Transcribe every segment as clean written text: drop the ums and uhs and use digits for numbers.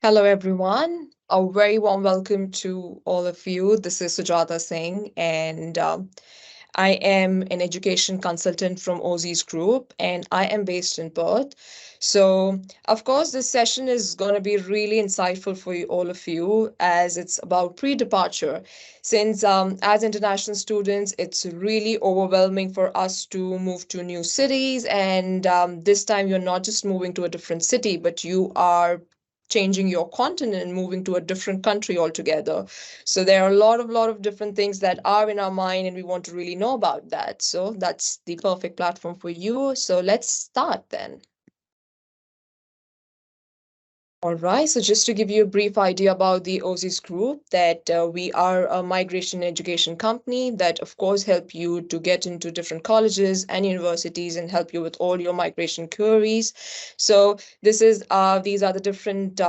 Hello, everyone. A very warm welcome to all of you. This is Sujata Singh, and I am an education consultant from Aussizz Group, and I am based in Perth. So, of course, this session is going to be really insightful for you, all of you, as it's about pre-departure. Since as international students, it's really overwhelming for us to move to new cities, and this time you're not just moving to a different city, but you are changing your continent and moving to a different country altogether. So there are a lot of different things that are in our mind and we want to really know about that. So that's the perfect platform for you. So let's start then. All right, so just to give you a brief idea about the Aussizz Group, that we are a migration education company that, of course, help you to get into different colleges and universities and help you with all your migration queries. So these are the different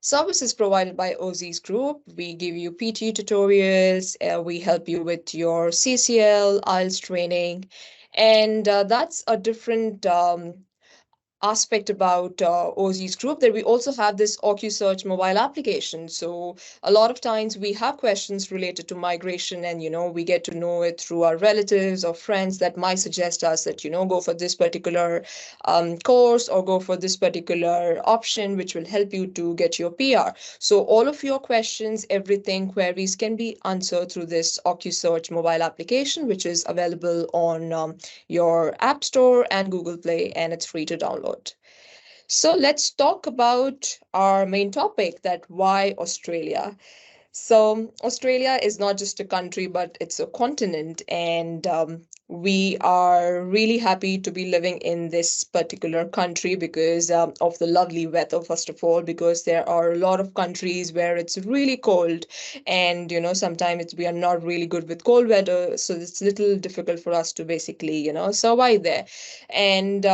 services provided by Aussizz Group. We give you PT tutorials, we help you with your CCL, IELTS training, and that's a different aspect about Aussizz Group, that we also have this OQ Search mobile application. So a lot of times we have questions related to migration, and we get to know it through our relatives or friends that might suggest us that go for this particular course or go for this particular option, which will help you to get your PR. So all of your questions, everything, queries can be answered through this OQ Search mobile application, which is available on your App Store and Google Play, and it's free to download. So let's talk about our main topic, that why Australia. So Australia is not just a country, but it's a continent, and we are really happy to be living in this particular country because of the lovely weather, first of all, because there are a lot of countries where it's really cold, and sometimes we are not really good with cold weather, so it's a little difficult for us to basically survive there. And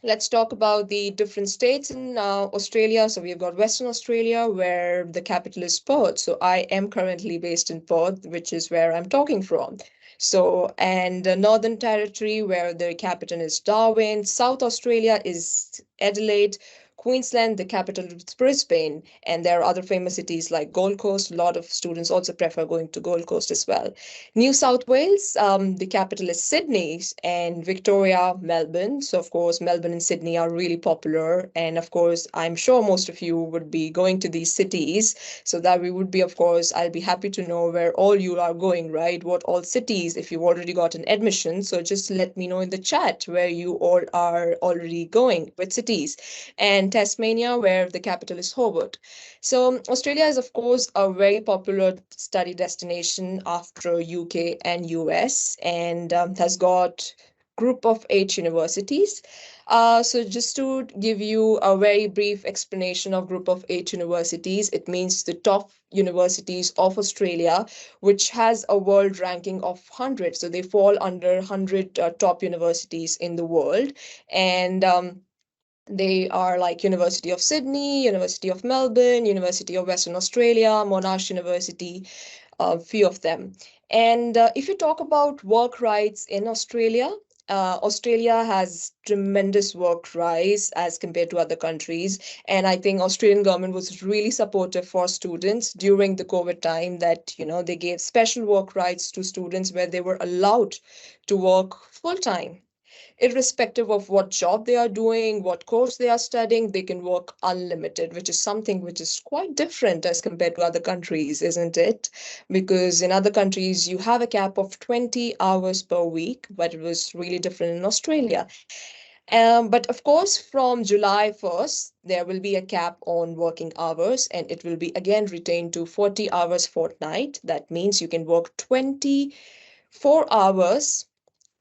let's talk about the different states in Australia. So we've got Western Australia, where the capital is Perth. So I am currently based in Perth, which is where I'm talking from. So, and the Northern Territory, where the capital is Darwin. South Australia is Adelaide. Queensland, the capital is Brisbane, and there are other famous cities like Gold Coast. A lot of students also prefer going to Gold Coast as well. New South Wales, the capital is Sydney, and Victoria, Melbourne. So, of course, Melbourne and Sydney are really popular. And, of course, I'm sure most of you would be going to these cities. So that we would be, of course, I'll be happy to know where all you are going, right? What all cities, if you've already got an admission. So just let me know in the chat where you all are already going, with cities. And Tasmania, where the capital is Hobart. So Australia is, of course, a very popular study destination after UK and US, and has got group of 8 universities. So just to give you a very brief explanation of group of 8 universities, it means the top universities of Australia, which has a world ranking of 100. So they fall under 100 top universities in the world. And they are like University of Sydney, University of Melbourne, University of Western Australia, Monash University, a few of them. And if you talk about work rights in Australia, Australia has tremendous work rights as compared to other countries. And I think Australian government was really supportive for students during the COVID time, that, they gave special work rights to students where they were allowed to work full time. Irrespective of what job they are doing, what course they are studying, they can work unlimited, which is something which is quite different as compared to other countries, isn't it? Because in other countries, you have a cap of 20 hours per week, but it was really different in Australia. But of course, from July 1st, there will be a cap on working hours, and it will be again retained to 40 hours fortnight. That means you can work 24 hours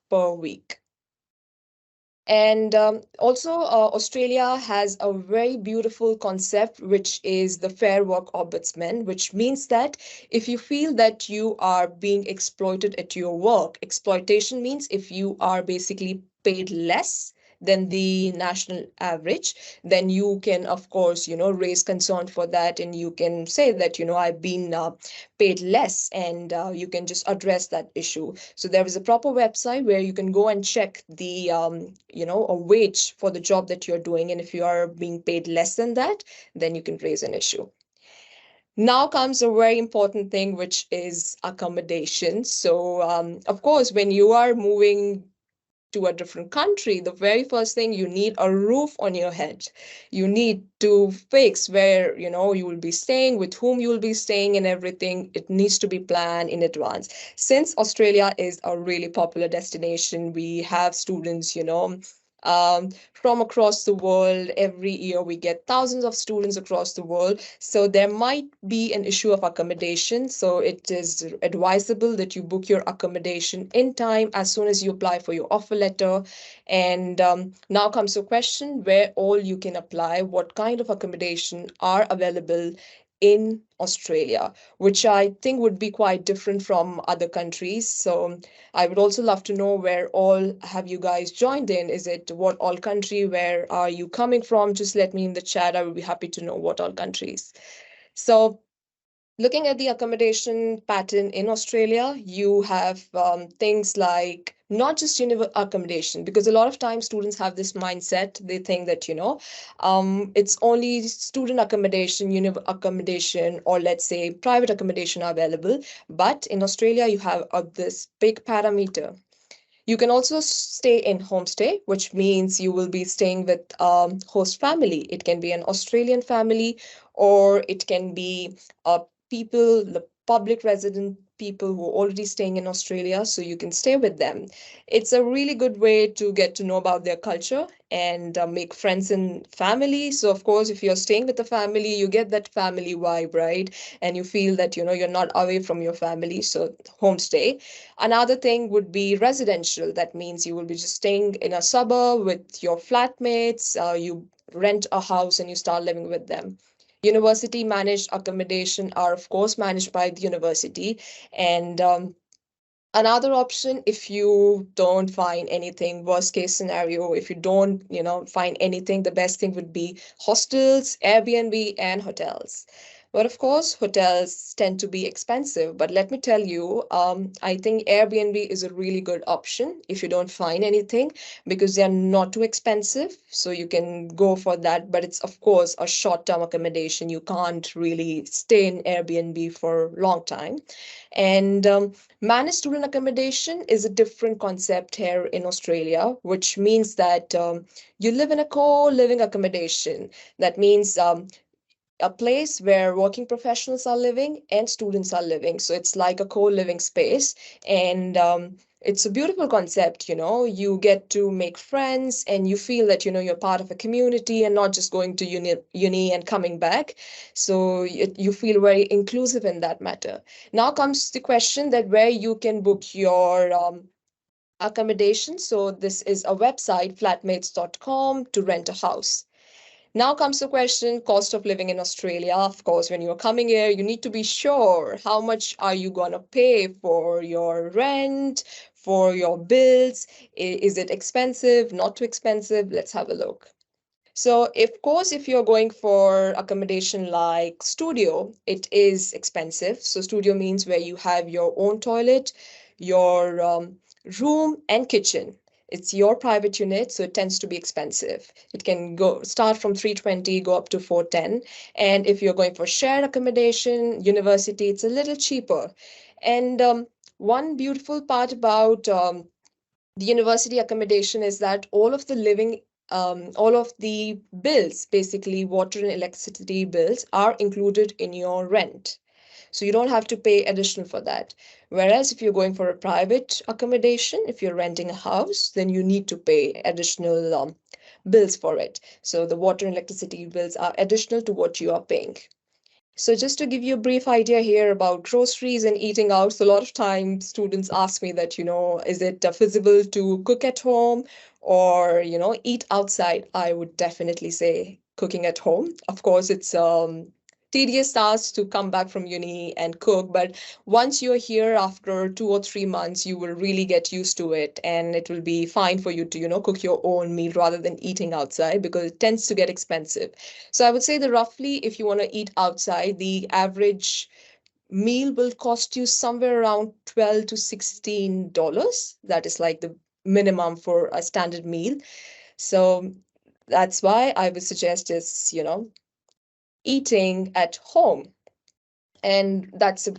per week. And also, Australia has a very beautiful concept, which is the Fair Work Ombudsman, which means that if you feel that you are being exploited at your work, exploitation means if you are basically paid less than the national average, then you can, of course, raise concern for that, and you can say that, I've been paid less, and you can just address that issue. So there is a proper website where you can go and check the, a wage for the job that you're doing. And if you are being paid less than that, then you can raise an issue. Now comes a very important thing, which is accommodation. So, of course, when you are moving to a different country, the very first thing, you need a roof on your head. You need to fix where, you will be staying, with whom you will be staying, and everything. It needs to be planned in advance. Since Australia is a really popular destination, we have students, from across the world. Every year we get thousands of students across the world. So there might be an issue of accommodation. So it is advisable that you book your accommodation in time as soon as you apply for your offer letter. And now comes the question where all you can apply, what kind of accommodation are available in Australia, which I think would be quite different from other countries. So I would also love to know where all have you guys joined in? Is it what all country? Where are you coming from? Just let me in the chat. I would be happy to know what all countries. So looking at the accommodation pattern in Australia, you have things like not just accommodation, because a lot of times students have this mindset. They think that, it's only student accommodation, accommodation, or let's say private accommodation are available. But in Australia, you have this big parameter. You can also stay in homestay, which means you will be staying with host family. It can be an Australian family, or it can be the public resident people who are already staying in Australia, so you can stay with them. It's a really good way to get to know about their culture and make friends and family. So of course, if you're staying with a family, you get that family vibe, right? And you feel that, you're not away from your family. So homestay. Another thing would be residential. That means you will be just staying in a suburb with your flatmates. You rent a house and you start living with them. University managed accommodation are, of course, managed by the university. And another option, if you don't find anything, worst case scenario, if you don't, find anything, the best thing would be hostels, Airbnb, and hotels. But of course, hotels tend to be expensive. But let me tell you, I think Airbnb is a really good option if you don't find anything, because they're not too expensive. So you can go for that. But it's, of course, a short-term accommodation. You can't really stay in Airbnb for a long time. And managed student accommodation is a different concept here in Australia, which means that you live in a co-living accommodation. That means a place where working professionals are living and students are living. So it's like a co-living space. And it's a beautiful concept, you get to make friends and you feel that, you're part of a community and not just going to uni and coming back. So you feel very inclusive in that matter. Now comes the question that where you can book your accommodation. So this is a website, flatmates.com, to rent a house. Now comes the question, cost of living in Australia. Of course, when you're coming here, you need to be sure how much are you going to pay for your rent, for your bills. Is it expensive, not too expensive? Let's have a look. So, of course, if you're going for accommodation like studio, it is expensive. So studio means where you have your own toilet, your room and kitchen. It's your private unit, so it tends to be expensive. It can start from 320, go up to 410. And if you're going for shared accommodation, university, it's a little cheaper. And one beautiful part about the university accommodation is that all of the bills, basically water and electricity bills, are included in your rent. So you don't have to pay additional for that. Whereas if you're going for a private accommodation, if you're renting a house, then you need to pay additional bills for it. So the water and electricity bills are additional to what you are paying. So just to give you a brief idea here about groceries and eating out, so a lot of times students ask me that, is it feasible to cook at home or, eat outside? I would definitely say cooking at home. Of course, it's tedious task to come back from uni and cook. But once you're here after 2 or 3 months, you will really get used to it, and it will be fine for you to, cook your own meal rather than eating outside, because it tends to get expensive. So I would say that roughly, if you want to eat outside, the average meal will cost you somewhere around $12 to $16. That is like the minimum for a standard meal. So that's why I would suggest is, eating at home. And that's a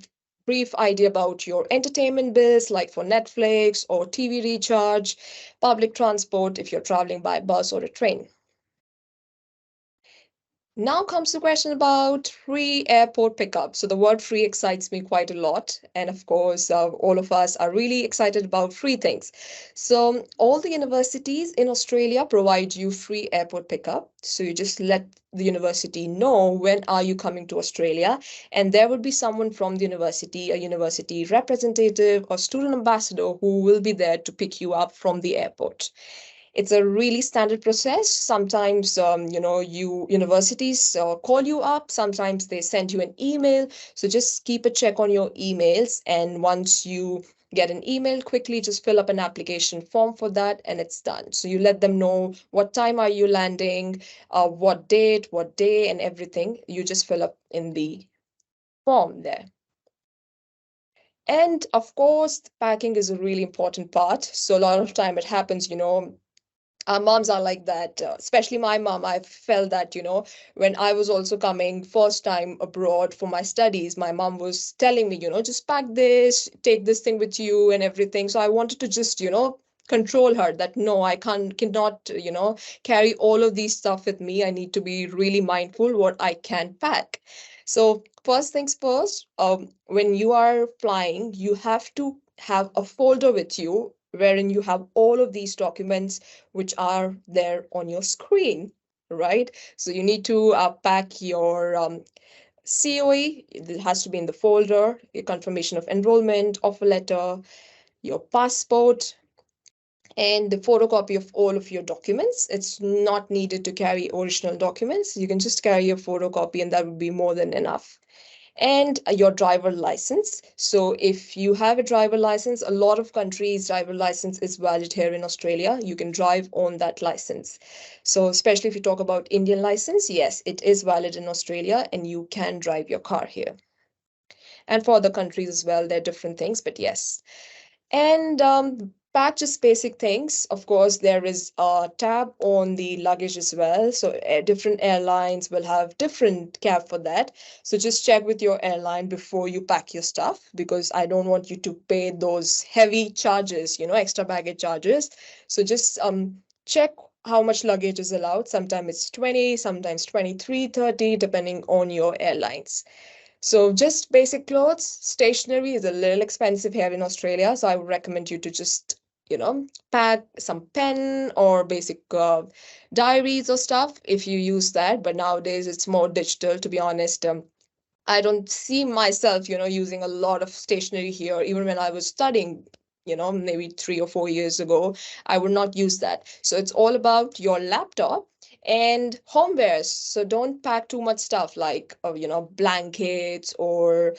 brief idea about your entertainment bills, like for Netflix or TV recharge, public transport if you're traveling by bus or a train. Now comes the question about free airport pickup. So the word free excites me quite a lot. And of course, all of us are really excited about free things. So all the universities in Australia provide you free airport pickup. So you just let the university know when are you coming to Australia, and there would be someone from the university, a university representative or student ambassador, who will be there to pick you up from the airport. It's a really standard process. Sometimes, universities call you up. Sometimes they send you an email. So just keep a check on your emails. And once you get an email, quickly just fill up an application form for that, and it's done. So you let them know what time are you landing, what date, what day, and everything. You just fill up in the form there. And of course, packing is a really important part. So a lot of time it happens, our moms are like that, especially my mom. I felt that, when I was also coming first time abroad for my studies, my mom was telling me, just pack this, take this thing with you and everything. So I wanted to just, control her that no, I cannot, carry all of these stuff with me. I need to be really mindful what I can pack. So first things first, when you are flying, you have to have a folder with you wherein you have all of these documents which are there on your screen, right? So you need to pack your COE. It has to be in the folder, your confirmation of enrollment, offer letter, your passport, and the photocopy of all of your documents. It's not needed to carry original documents. You can just carry a photocopy, and that would be more than enough. And your driver license. So if you have a driver license, a lot of countries' driver license is valid here in Australia. You can drive on that license. So especially if you talk about Indian license, yes, it is valid in Australia and you can drive your car here. And for other countries as well, there are different things, but yes. And pack just basic things. Of course, there is a tab on the luggage as well. So different airlines will have different tab for that. So just check with your airline before you pack your stuff, because I don't want you to pay those heavy charges, extra baggage charges. So just check how much luggage is allowed. Sometimes it's 20, sometimes 23, 30, depending on your airlines. So just basic clothes. Stationery is a little expensive here in Australia, so I would recommend you to just, pack some pen or basic diaries or stuff if you use that. But nowadays it's more digital, to be honest. I don't see myself, using a lot of stationery here. Even when I was studying, maybe 3 or 4 years ago, I would not use that. So it's all about your laptop and homewares. So don't pack too much stuff like, blankets or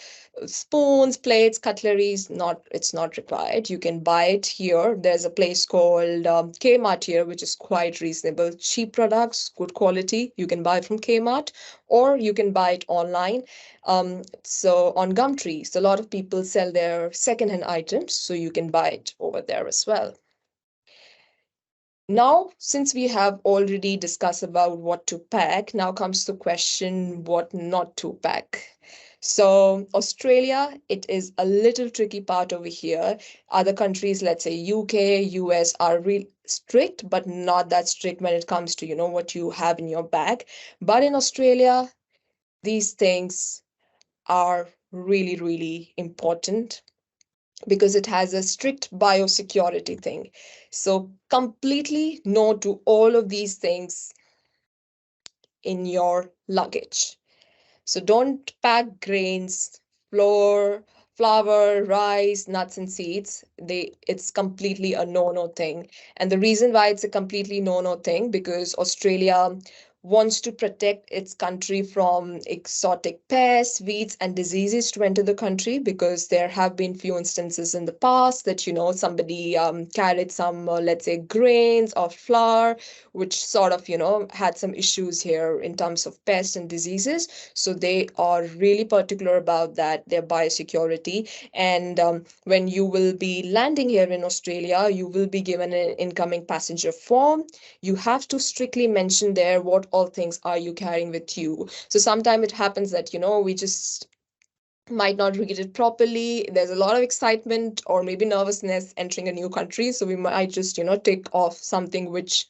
spoons, plates, cutleries. It's not required. You can buy it here. There's a place called Kmart here, which is quite reasonable. Cheap products, good quality. You can buy from Kmart, or you can buy it online. So on Gumtree, so a lot of people sell their secondhand items, so you can buy it over there as well. Now, since we have already discussed about what to pack, now comes the question what not to pack. So Australia, it is a little tricky part over here. Other countries, let's say UK, US, are real strict, but not that strict when it comes to, what you have in your bag. But in Australia, these things are really, really important because it has a strict biosecurity thing. So completely no to all of these things in your luggage. So don't pack grains, flour, rice, nuts and seeds. It's completely a no-no thing. And the reason why it's a completely no-no thing, because Australia wants to protect its country from exotic pests, weeds, and diseases to enter the country, because there have been few instances in the past that, somebody carried some, let's say, grains or flour, which sort of, had some issues here in terms of pests and diseases. So they are really particular about that, their biosecurity. And when you will be landing here in Australia, you will be given an incoming passenger form. You have to strictly mention there what all things are you carrying with you. So sometimes it happens that, we just might not read it properly. There's a lot of excitement or maybe nervousness entering a new country. So we might just, take off something which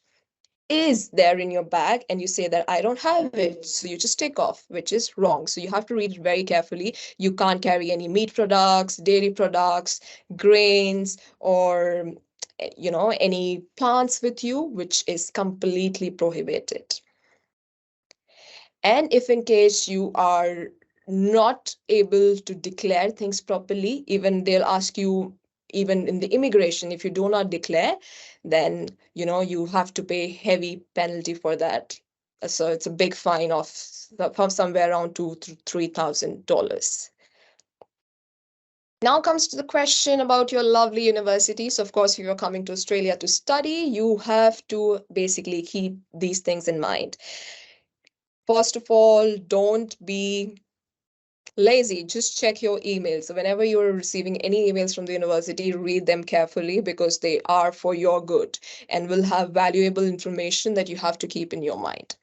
is there in your bag and you say that I don't have it. So you just take off, which is wrong. So you have to read it very carefully. You can't carry any meat products, dairy products, grains, or any plants with you, which is completely prohibited. And if in case you are not able to declare things properly, even they'll ask you, even in the immigration, if you do not declare, then you have to pay heavy penalty for that. So it's a big fine of somewhere around $2,000 to $3,000. Now comes to the question about your lovely university. So of course, if you're coming to Australia to study, you have to basically keep these things in mind. First of all, don't be lazy. Just check your emails. So whenever you're receiving any emails from the university, read them carefully, because they are for your good and will have valuable information that you have to keep in your mind.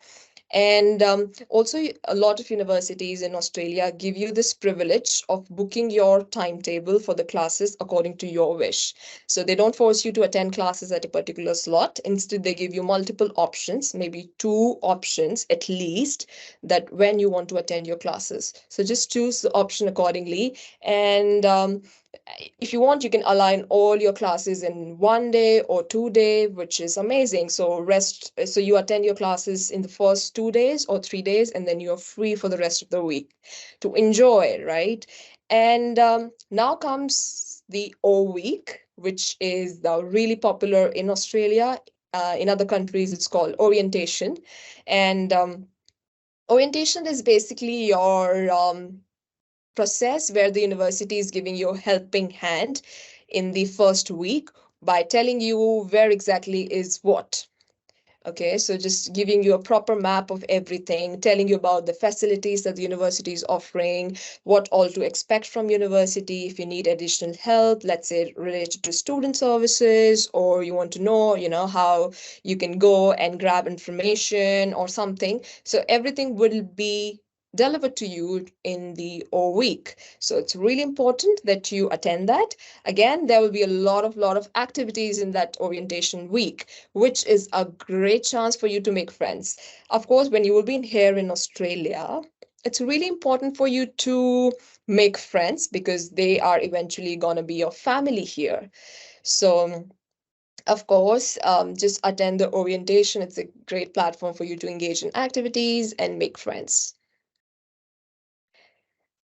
And also, a lot of universities in Australia give you this privilege of booking your timetable for the classes according to your wish. So they don't force you to attend classes at a particular slot. Instead, they give you multiple options, maybe 2 options at least, that when you want to attend your classes. So just choose the option accordingly. And if you want, you can align all your classes in 1 day or 2 day, which is amazing. So you attend your classes in the first 2 days or 3 days, and then you're free for the rest of the week to enjoy, right? And now comes the O week, which is really popular in Australia. In other countries, it's called orientation. And orientation is basically your process where the university is giving you a helping hand in the first week by telling you where exactly is what. Okay, so just giving you a proper map of everything, telling you about the facilities that the university is offering, what all to expect from university, if you need additional help, let's say related to student services, or you want to know, how you can go and grab information or something. So everything will be delivered to you in the O week. So it's really important that you attend that. Again, there will be a lot of activities in that orientation week, which is a great chance for you to make friends. Of course, when you will be here in Australia, it's really important for you to make friends, because they are eventually going to be your family here. So of course, just attend the orientation. It's a great platform for you to engage in activities and make friends.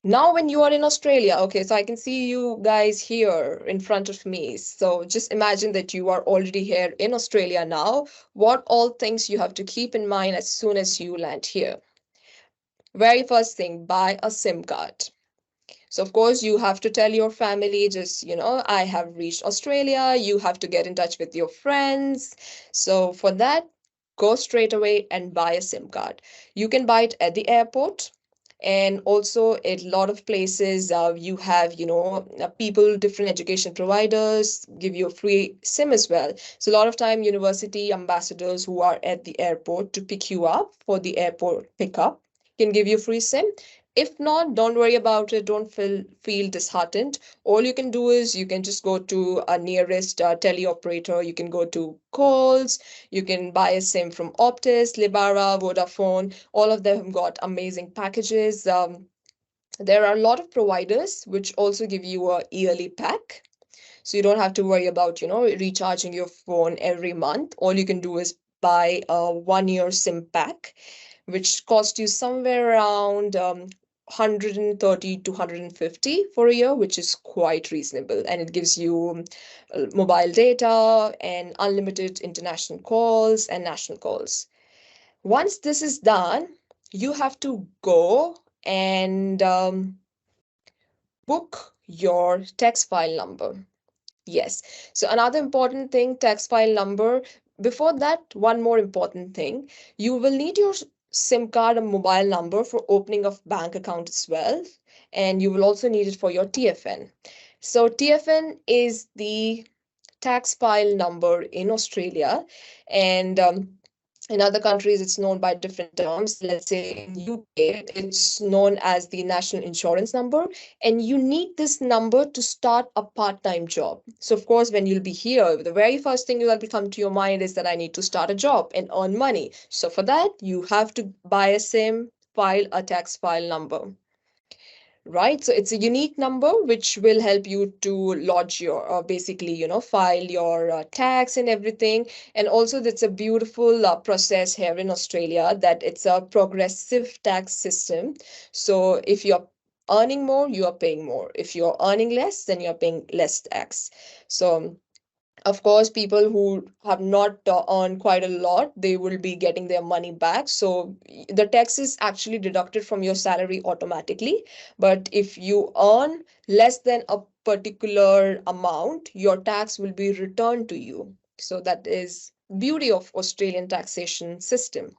Now, when you are in Australia, okay, so I can see you guys here in front of me. So just imagine that you are already here in Australia now. What all things you have to keep in mind as soon as you land here? Very first thing, buy a SIM card. So of course, you have to tell your family, just, I have reached Australia. You have to get in touch with your friends. So for that, go straight away and buy a SIM card. You can buy it at the airport. And also at a lot of places, you have, people, different education providers give you a free SIM as well. So a lot of time, university ambassadors who are at the airport to pick you up for the airport pickup can give you free SIM. If not, don't worry about it. Don't feel disheartened. All you can do is you can just go to a nearest teleoperator. You can go to Coles. You can buy a SIM from Optus, Libara, Vodafone. All of them have got amazing packages. There are a lot of providers which also give you a yearly pack. So you don't have to worry about, recharging your phone every month. All you can do is buy a 1-year SIM pack, which costs you somewhere around 130 to 150 for a year, which is quite reasonable. And it gives you mobile data and unlimited international calls and national calls. Once this is done, you have to go and book your tax file number. Yes. So another important thing, tax file number. Before that, one more important thing. You will need your SIM card and mobile number for opening of bank account as well. And you will also need it for your TFN. So TFN is the tax file number in Australia. And in other countries, it's known by different terms. Let's say in UK, it's known as the national insurance number. And you need this number to start a part-time job. So of course, when you'll be here, the very first thing that will come to your mind is that I need to start a job and earn money. So for that, you have to buy a SIM, file a tax file number. Right, so it's a unique number which will help you to lodge your, basically, file your tax and everything. And also, that's a beautiful process here in Australia, that it's a progressive tax system. So if you're earning more, you are paying more. If you're earning less, then you're paying less tax. So of course, people who have not earned quite a lot, they will be getting their money back. So the tax is actually deducted from your salary automatically. But if you earn less than a particular amount, your tax will be returned to you. So that is beauty of Australian taxation system.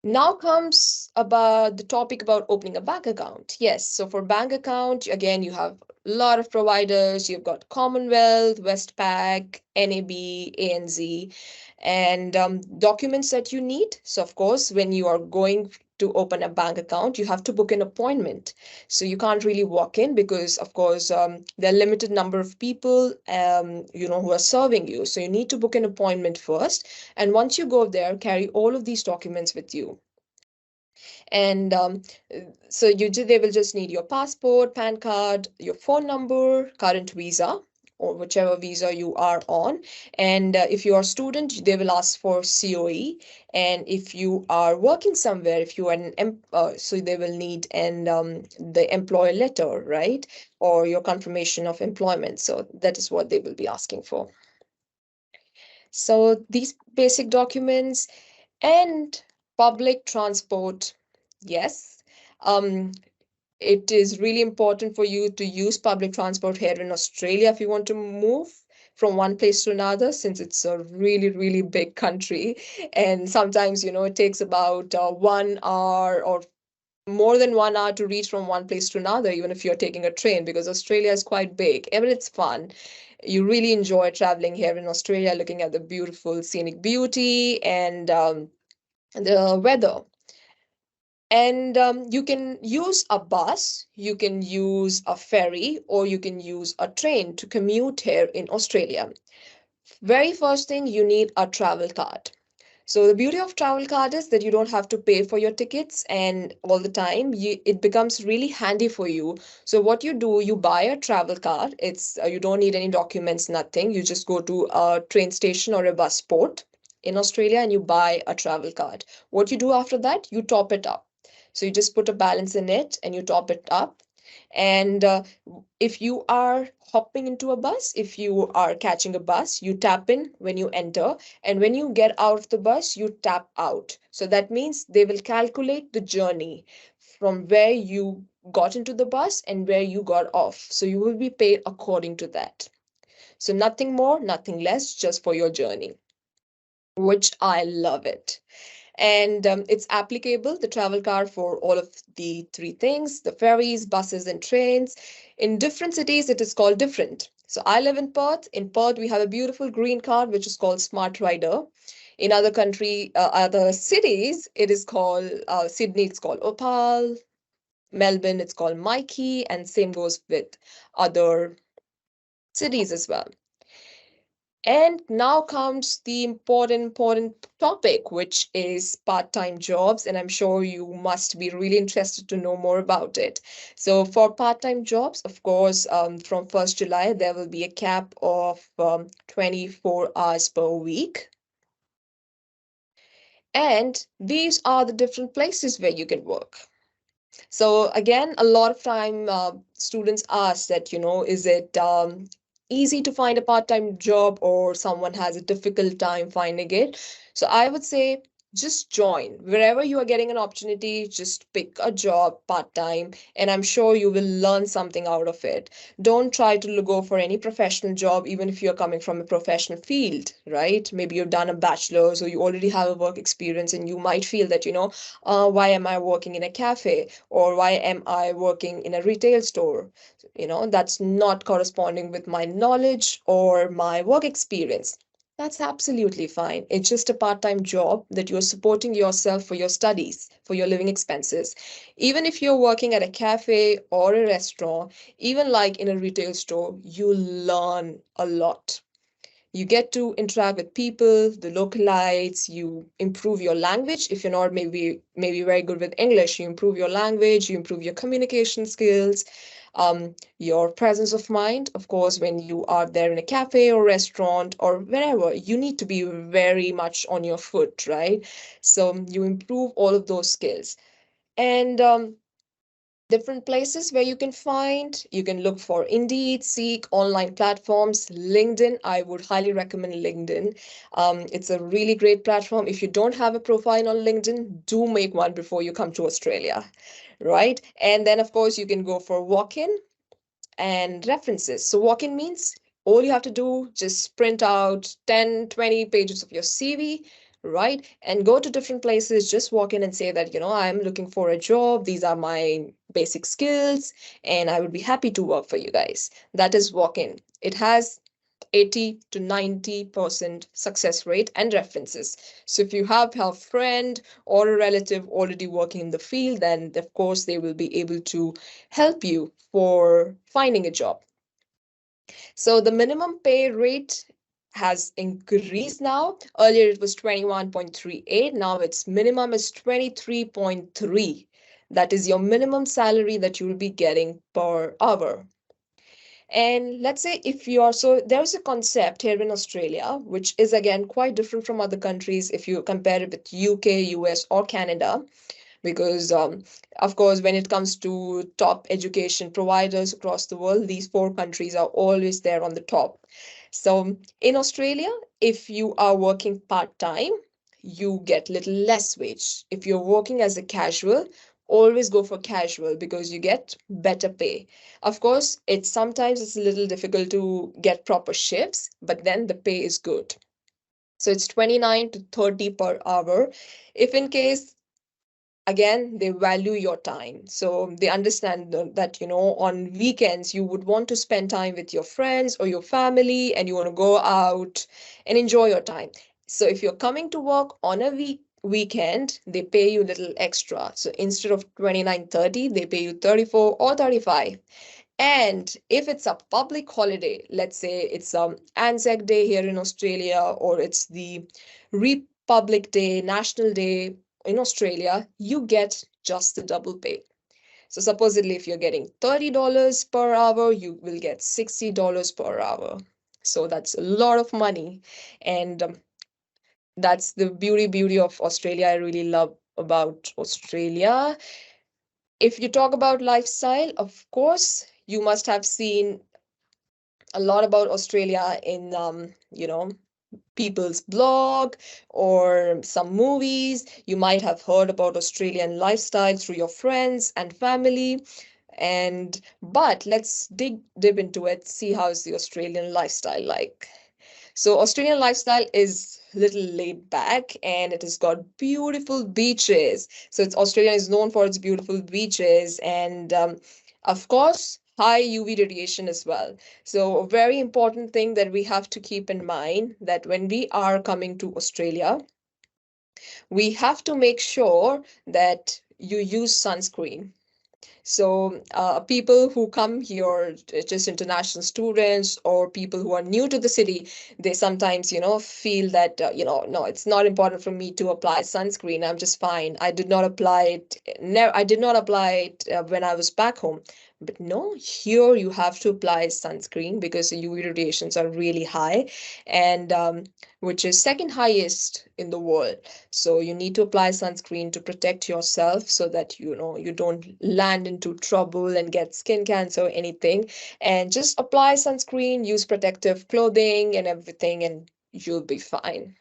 Now comes about the topic about opening a bank account. Yes, so for bank account, again, you have a lot of providers. You've got Commonwealth, Westpac, NAB, ANZ, and documents that you need. So of course, when you are going to open a bank account, you have to book an appointment. So you can't really walk in because, of course, there are limited number of people, who are serving you. So you need to book an appointment first. And once you go there, carry all of these documents with you. And so they will just need your passport, PAN card, your phone number, current visa, or whichever visa you are on. And if you are a student, they will ask for COE. And if you are working somewhere, if you are so they will need the employer letter, right? Or your confirmation of employment. So that is what they will be asking for. So these basic documents and public transport. Yes. Um, it is really important for you to use public transport here in Australia if you want to move from one place to another, since it's a really, really big country. And sometimes, it takes about 1 hour or more than 1 hour to reach from one place to another, even if you're taking a train, because Australia is quite big. And it's fun. You really enjoy traveling here in Australia, looking at the beautiful scenic beauty and the weather. And you can use a bus, you can use a ferry, or you can use a train to commute here in Australia. Very first thing, you need a travel card. So the beauty of travel card is that you don't have to pay for your tickets and all the time. It becomes really handy for you. So what you do, you buy a travel card. It's you don't need any documents, nothing. You just go to a train station or a bus port in Australia and you buy a travel card. What you do after that, you top it up. So you just put a balance in it and you top it up. And if you are hopping into a bus, if you are catching a bus, you tap in when you enter. And when you get out of the bus, you tap out. So that means they will calculate the journey from where you got into the bus and where you got off. So you will be paid according to that. So nothing more, nothing less, just for your journey, which I love it. And it's applicable, the travel card, for all of the three things: the ferries, buses, and trains. In different cities, it is called different. So I live in Perth. In Perth, we have a beautiful green card, which is called Smart Rider. In other cities, it is called Sydney, it's called Opal. Melbourne, it's called Mikey, and same goes with other cities as well. And now comes the important topic, which is part-time jobs. And I'm sure you must be really interested to know more about it. So for part-time jobs, of course, from 1st July, there will be a cap of 24 hours per week. And these are the different places where you can work. So again, a lot of time students ask that, is it easy to find a part-time job or someone has a difficult time finding it. So I would say just join wherever you are getting an opportunity, just pick a job part-time, and I'm sure you will learn something out of it. Don't try to go for any professional job, even if you're coming from a professional field, right? Maybe you've done a bachelor's or you already have a work experience, and you might feel that, why am I working in a cafe, or why am I working in a retail store? That's not corresponding with my knowledge or my work experience. That's absolutely fine. It's just a part-time job that you're supporting yourself for your studies, for your living expenses. Even if you're working at a cafe or a restaurant, even like in a retail store, you learn a lot. You get to interact with people, the localites, you improve your language. If you're not maybe very good with English, you improve your language, you improve your communication skills, your presence of mind. Of course, when you are there in a cafe or restaurant or wherever, you need to be very much on your foot, right? So you improve all of those skills. And different places where you can look for Indeed, Seek, online platforms, LinkedIn. I would highly recommend LinkedIn. It's a really great platform. If you don't have a profile on LinkedIn, do make one before you come to Australia, right? And then, of course, you can go for walk-in and references. So walk-in means all you have to do, just print out 10, 20 pages of your CV, right? And go to different places, just walk in and say that, I'm looking for a job. These are my basic skills, and I would be happy to work for you guys. That is walk-in. It has 80 to 90% success rate and references. So if you have a friend or a relative already working in the field, then of course they will be able to help you for finding a job. So the minimum pay rate has increased now. Earlier it was 21.38. Now its minimum is 23.3. That is your minimum salary that you will be getting per hour. And let's say if you are, so there's a concept here in Australia, which is again quite different from other countries if you compare it with UK, US, or Canada, because of course, when it comes to top education providers across the world, these four countries are always there on the top. So in Australia, if you are working part-time, you get little less wage. If you're working as a casual, always go for casual because you get better pay. Of course, it's a little difficult to get proper shifts, but then the pay is good. So it's 29 to 30 per hour. If in case, again, they value your time, so they understand that on weekends you would want to spend time with your friends or your family, and you want to go out and enjoy your time. So if you're coming to work on a weekend, they pay you a little extra. So instead of 29.30, they pay you 34 or 35. And if it's a public holiday, let's say it's Anzac Day here in Australia, or it's the Republic Day, National Day in Australia, you get just the double pay. So supposedly if you're getting $30 per hour, you will get $60 per hour. So that's a lot of money. And that's the beauty of Australia. I really love about Australia. If you talk about lifestyle, of course, you must have seen a lot about Australia in people's blog or some movies. You might have heard about Australian lifestyle through your friends and family. And but let's dig into it, see how is the Australian lifestyle like. So Australian lifestyle is little laid back, and it has got beautiful beaches. So Australia is known for its beautiful beaches, and of course high UV radiation as well. So a very important thing that we have to keep in mind, that when we are coming to Australia, we have to make sure that you use sunscreen. So people who come here, just international students or people who are new to the city, they sometimes, feel that, no, it's not important for me to apply sunscreen. I'm just fine. I did not apply it. I did not apply it when I was back home. But no, here you have to apply sunscreen because the UV radiations are really high, and which is second highest in the world. So you need to apply sunscreen to protect yourself so that you don't land into trouble and get skin cancer or anything. And just apply sunscreen, use protective clothing and everything, and you'll be fine.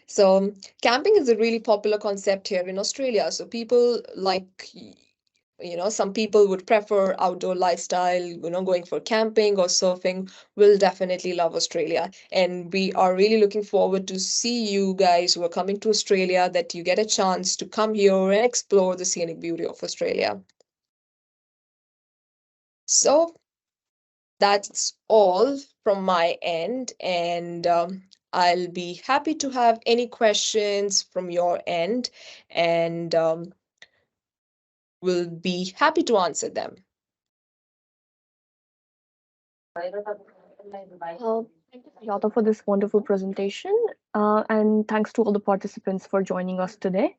So camping is a really popular concept here in Australia. So people like, some people would prefer outdoor lifestyle, going for camping or surfing, will definitely love Australia. And we are really looking forward to see you guys who are coming to Australia, that you get a chance to come here and explore the scenic beauty of Australia. So that's all from my end, and I'll be happy to have any questions from your end, and will be happy to answer them. Thank you, Sujata, for this wonderful presentation. And thanks to all the participants for joining us today.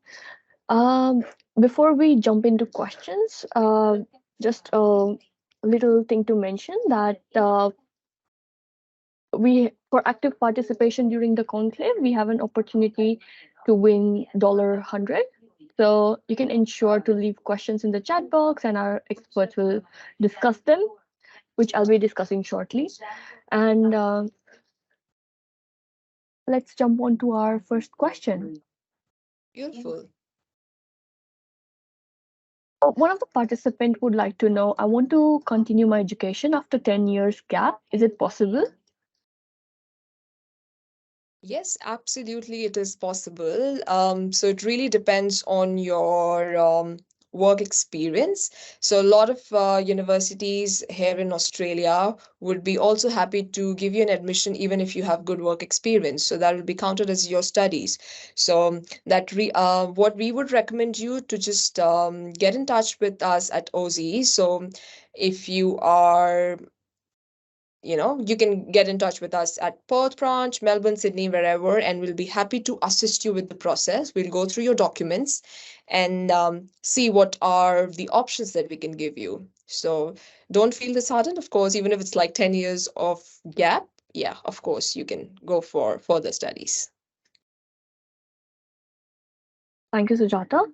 Um, Before we jump into questions, just a little thing to mention that for active participation during the conclave, we have an opportunity to win $100. So you can ensure to leave questions in the chat box, and our experts will discuss them, which I'll be discussing shortly. And let's jump on to our first question. Beautiful. One of the participants would like to know, I want to continue my education after 10 years gap. Is it possible? Yes, absolutely, it is possible. So it really depends on your work experience. So a lot of universities here in Australia would be also happy to give you an admission even if you have good work experience. So that will be counted as your studies. So what we would recommend you to just get in touch with us at Aussizz. So if you are, you can get in touch with us at Perth branch, Melbourne, Sydney, wherever, and we'll be happy to assist you with the process. We'll go through your documents and see what are the options that we can give you. So don't feel disheartened. Of course, even if it's like 10 years of gap, yeah, of course, you can go for further studies. Thank you, Sujata.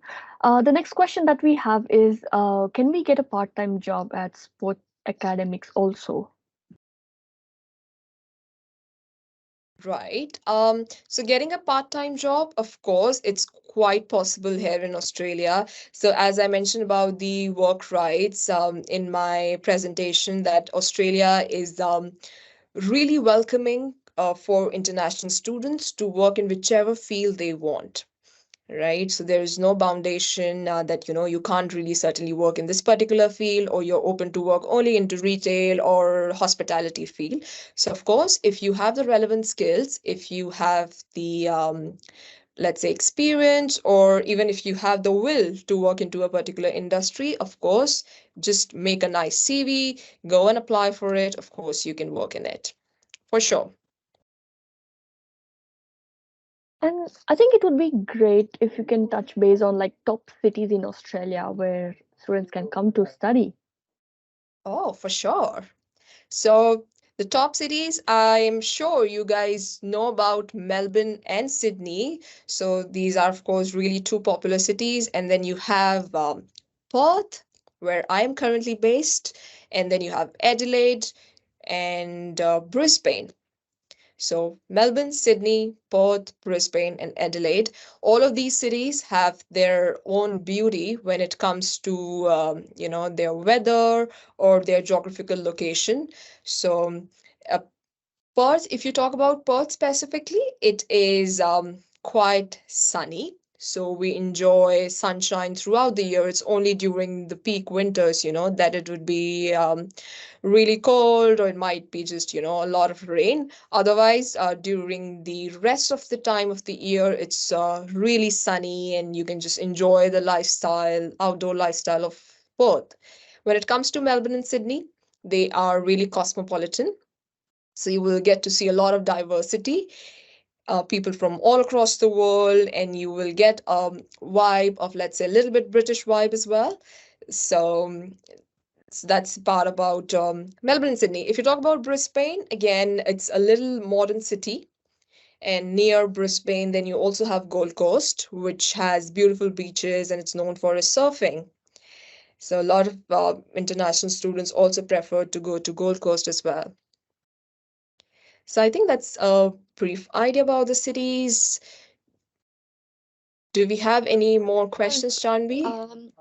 The next question that we have is, can we get a part-time job at sport academics also? Right. So getting a part-time job, of course, it's quite possible here in Australia. So as I mentioned about the work rights in my presentation, that Australia is really welcoming for international students to work in whichever field they want. Right, so there is no foundation that you can't really certainly work in this particular field, or you're open to work only into retail or hospitality field. So of course, if you have the relevant skills, if you have the let's say experience, or even if you have the will to work into a particular industry, of course, just make a nice CV, go and apply for it. Of course, you can work in it for sure. And I think it would be great if you can touch base on like top cities in Australia where students can come to study. Oh, for sure. So the top cities, I'm sure you guys know about Melbourne and Sydney. So these are, of course, really two popular cities. And then you have Perth, where I am currently based. And then you have Adelaide and Brisbane. So Melbourne, Sydney, Perth, Brisbane, and Adelaide, all of these cities have their own beauty when it comes to their weather or their geographical location. So uh, Perth, if you talk about Perth specifically, it is quite sunny. So we enjoy sunshine throughout the year. It's only during the peak winters, that it would be really cold, or it might be just, a lot of rain. Otherwise, during the rest of the time of the year, it's really sunny and you can just enjoy the lifestyle, outdoor lifestyle of Perth. When it comes to Melbourne and Sydney, they are really cosmopolitan. So you will get to see a lot of diversity, people from all across the world, and you will get a vibe of, let's say, a little bit British vibe as well. So that's part about Melbourne and Sydney. If you talk about Brisbane, again, it's a little modern city. And near Brisbane, then you also have Gold Coast, which has beautiful beaches and it's known for its surfing. So a lot of international students also prefer to go to Gold Coast as well. So I think that's a brief idea about the cities. Do we have any more questions, Janvi? Um,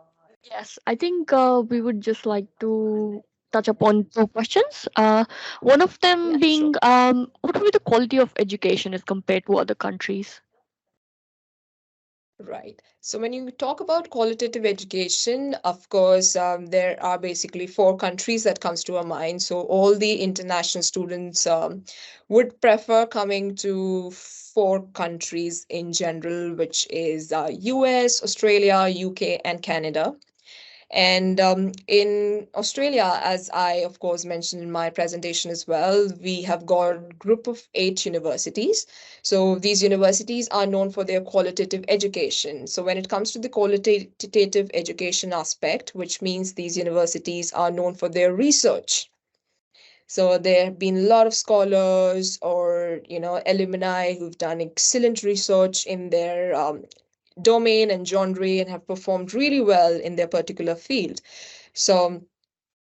yes, I think we would just like to touch upon two questions. One of Yeah, them sure. being, what would be the quality of education as compared to other countries? Right. So when you talk about qualitative education, of course, there are basically four countries that comes to our mind. So all the international students would prefer coming to four countries in general, which is US, Australia, UK, and Canada. And in Australia, as I, of course, mentioned in my presentation as well, we have got a group of 8 universities. So these universities are known for their qualitative education. So when it comes to the qualitative education aspect, which means these universities are known for their research. So there have been a lot of scholars or, alumni who've done excellent research in their domain and genre and have performed really well in their particular field. So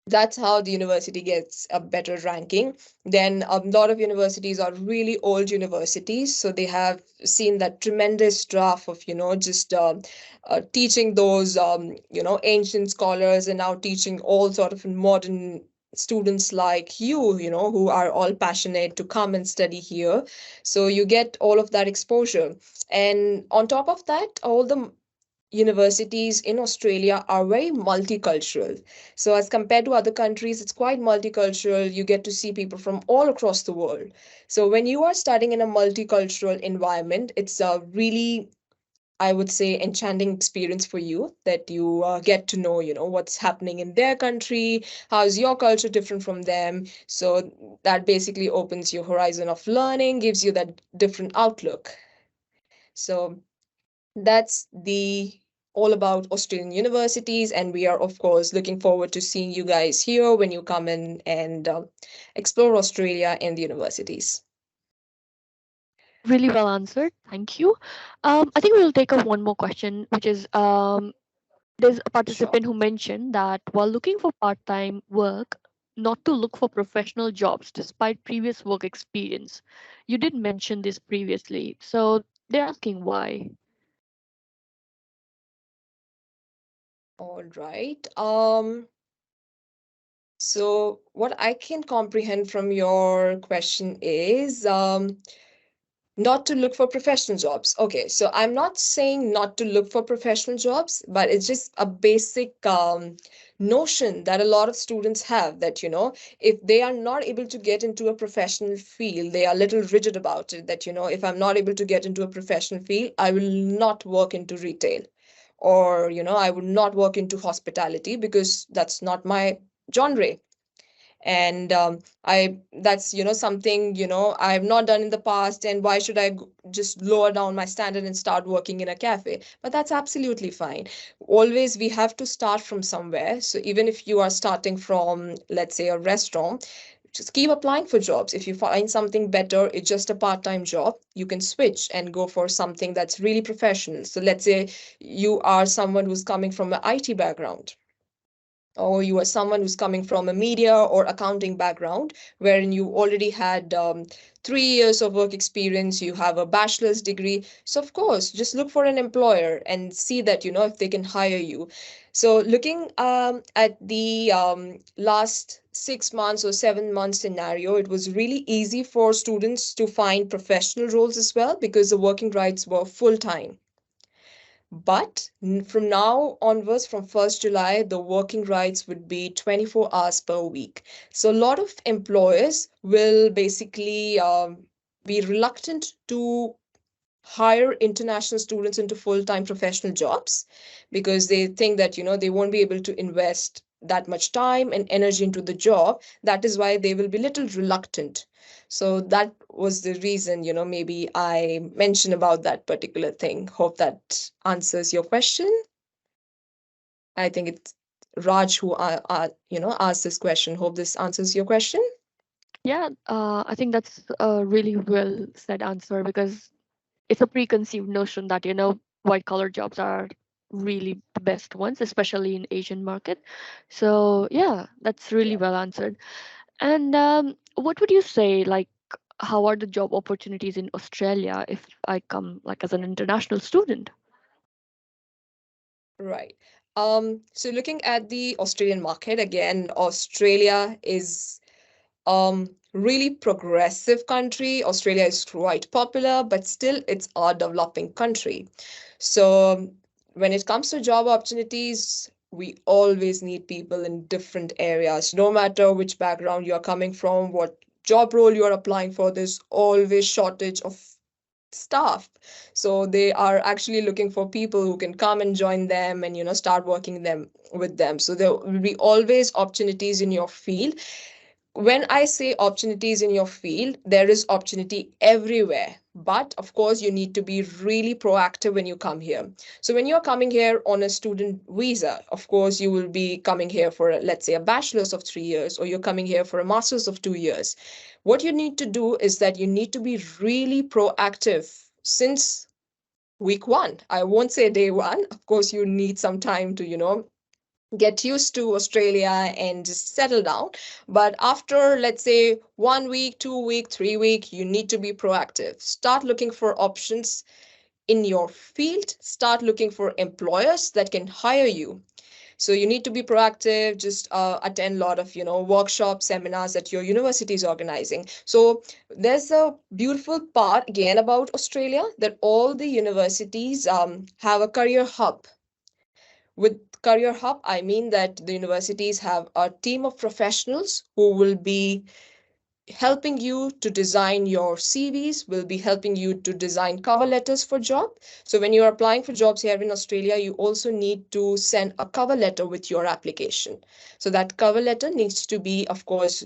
that's how the university gets a better ranking. Then a lot of universities are really old universities, so they have seen that tremendous draft of just teaching those ancient scholars and now teaching all sort of modern students like you who are all passionate to come and study here. So you get all of that exposure, and on top of that, all the universities in Australia are very multicultural. So, as compared to other countries, it's quite multicultural. You get to see people from all across the world. So, when you are studying in a multicultural environment, it's a really, I would say, enchanting experience for you that you get to know, what's happening in their country, how's your culture different from them. So, that basically opens your horizon of learning, gives you that different outlook. So, that's the all about Australian universities, and we are of course looking forward to seeing you guys here when you come in and explore Australia and the universities. Really well answered. Thank you. I think we'll take up one more question, which is there's a Sure. participant who mentioned that while looking for part time work, not to look for professional jobs despite previous work experience. You did mention this previously. So they're asking why. All right. So what I can comprehend from your question is not to look for professional jobs. Okay, so I'm not saying not to look for professional jobs, but it's just a basic notion that a lot of students have that, if they are not able to get into a professional field, they are a little rigid about it. That, if I'm not able to get into a professional field, I will not work into retail, or, I would not work into hospitality because that's not my genre. And I that's something I have not done in the past, and why should I just lower down my standard and start working in a cafe? But that's absolutely fine. Always we have to start from somewhere. So even if you are starting from, let's say, a restaurant, just keep applying for jobs. If you find something better, it's just a part-time job, you can switch and go for something that's really professional. So let's say you are someone who's coming from an IT background, or you are someone who's coming from a media or accounting background, wherein you already had 3 years of work experience, you have a bachelor's degree. So, of course, just look for an employer and see that, if they can hire you. So, looking at the last 6 months or 7 months scenario, it was really easy for students to find professional roles as well because the working rights were full time. But from now onwards, from 1st July, the working rights would be 24 hours per week. So a lot of employers will basically be reluctant to hire international students into full-time professional jobs because they think that they won't be able to invest that much time and energy into the job. That is why they will be little reluctant. So that was the reason, maybe I mentioned about that particular thing. Hope that answers your question. I think it's Raj who asked this question. Hope this answers your question. Yeah, I think that's a really well said answer because it's a preconceived notion that white collar jobs are really the best ones, especially in Asian market. So yeah, that's really Yeah. well answered. And what would you say, like, how are the job opportunities in Australia if I come like as an international student? Right. So looking at the Australian market, again, Australia is really progressive country. Australia is quite popular, but still it's a developing country. So when it comes to job opportunities, we always need people in different areas, no matter which background you're coming from, what job role you're applying for, there's always shortage of staff. So they are actually looking for people who can come and join them and start working them with them. So there will be always opportunities in your field. When I say opportunities in your field, there is opportunity everywhere. But of course, you need to be really proactive when you come here. So when you're coming here on a student visa, of course, you will be coming here for, let's say, a bachelor's of 3 years, or you're coming here for a master's of 2 years. What you need to do is that you need to be really proactive since week one. I won't say day one. Of course, you need some time to, get used to Australia and just settle down. But after, let's say, 1 week, 2 week, 3 week, you need to be proactive. Start looking for options in your field. Start looking for employers that can hire you. So you need to be proactive, just attend a lot of, workshops, seminars that your university is organizing. So there's a beautiful part again about Australia that all the universities have a career hub. With Career Hub, I mean that the universities have a team of professionals who will be helping you to design your CVs, will be helping you to design cover letters for job. So when you're applying for jobs here in Australia, you also need to send a cover letter with your application. So that cover letter needs to be, of course,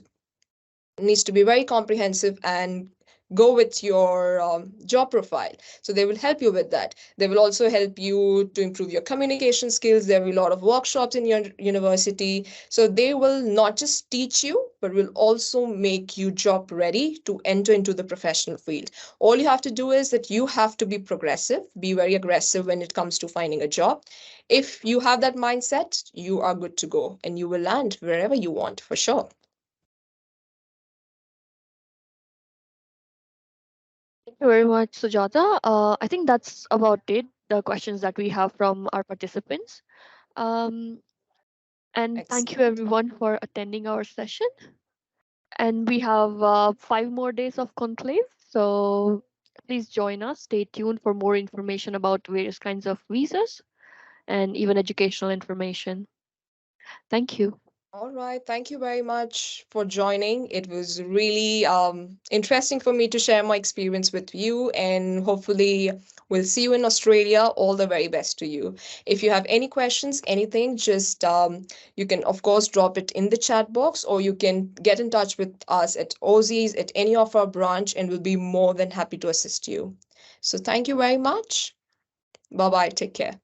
needs to be very comprehensive and go with your job profile. So they will help you with that. They will also help you to improve your communication skills. There will be a lot of workshops in your university. So they will not just teach you, but will also make you job ready to enter into the professional field. All you have to do is that you have to be progressive, be very aggressive when it comes to finding a job. If you have that mindset, you are good to go and you will land wherever you want for sure. Thank you very much, Sujata. I think that's about it, the questions that we have from our participants. Um, and thank you Excellent. everyone for attending our session. And we have 5 more days of conclave. So please join us. Stay tuned for more information about various kinds of visas and even educational information. Thank you. All right. Thank you very much for joining. It was really interesting for me to share my experience with you, and hopefully, we'll see you in Australia. All the very best to you. If you have any questions, anything, just you can, of course, drop it in the chat box, or you can get in touch with us at Aussizz at any of our branch, and we'll be more than happy to assist you. So, thank you very much. Bye bye. Take care.